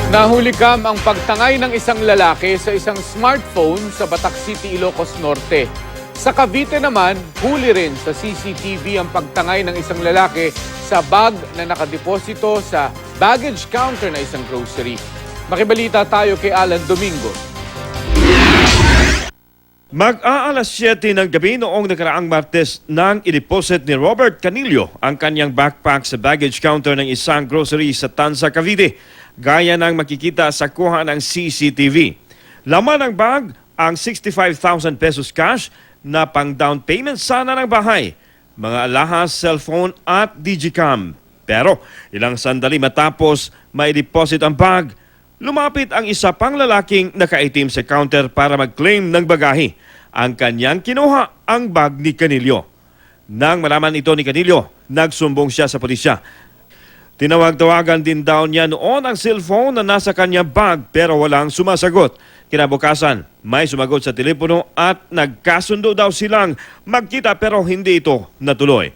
Nahuli kam ang pagtangay ng isang lalaki sa isang smartphone sa Batac City, Ilocos Norte. Sa Cavite naman, huli rin sa CCTV ang pagtangay ng isang lalaki sa bag na nakadeposito sa baggage counter na isang grocery. Makibalita tayo kay Alan Domingo. Mag-aalas 7 ng gabi noong nakaraang Martes nang i-deposit ni Robert Canillo ang kanyang backpack sa baggage counter ng isang grocery sa Tanza, Cavite, gaya ng makikita sa kuha ng CCTV. Laman ng bag ang 65,000 pesos cash na pang down payment sana ng bahay, mga alahas, cellphone at digicam. Pero ilang sandali matapos mai-deposit ang bag, lumapit ang isa pang lalaking nakaitim sa counter para mag-claim ng bagahe. Ang kanyang kinuha ang bag ni Canillo. Nang malaman ito ni Canillo, nagsumbong siya sa pulisya. Tinawag-tawagan din daw niya noon ang cellphone na nasa kanyang bag pero walang sumasagot. Kinabukasan, may sumagot sa telepono at nagkasundo daw silang magkita pero hindi ito natuloy.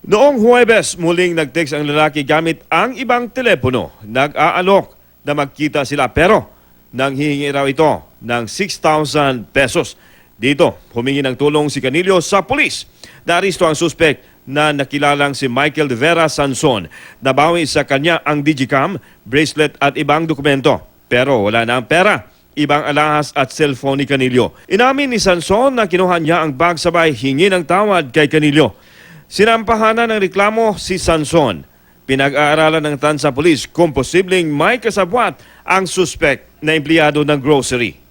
Noong Huwebes, muling nag-text ang lalaki gamit ang ibang telepono. Nag-aalok na magkita sila pero nang hihingi raw ito ng 6,000 pesos. Dito, humingi ng tulong si Canillo sa pulis. Naaresto ang suspect na nakilalang si Michael de Vera Sanson. Nabawi sa kanya ang digicam, bracelet at ibang dokumento. Pero wala na ang pera, ibang alahas at cellphone ni Canillo. Inamin ni Sanson na kinuha niya ang bag sabay hingi ng tawad kay Canillo. Sinampahanan ng reklamo si Sanson. Pinag-aaralan ng Tanza Police kung posibleng may kasabwat ang suspect na empleyado ng grocery.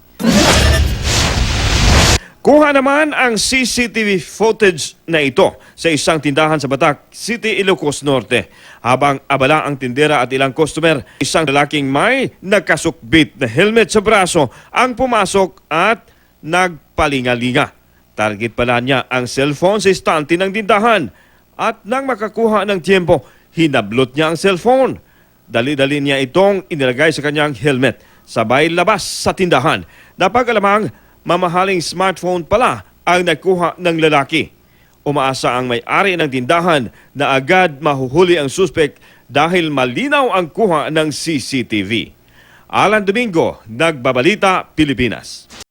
Kuha naman ang CCTV footage na ito sa isang tindahan sa Batac City, Ilocos Norte. Habang abala ang tindera at ilang customer, isang lalaking may nakasukbit na helmet sa braso ang pumasok at nagpalingalinga. Target pala niya ang cellphone sa istante ng tindahan. At nang makakuha ng tiempo, hinablot niya ang cellphone. Dali-dali niya itong inilagay sa kanyang helmet. Sabay labas sa tindahan. Napag-alamang mamahaling smartphone pala ang nakuha ng lalaki. Umaasa ang may-ari ng tindahan na agad mahuhuli ang suspect dahil malinaw ang kuha ng CCTV. Alan Domingo, Nagbabalita, Pilipinas.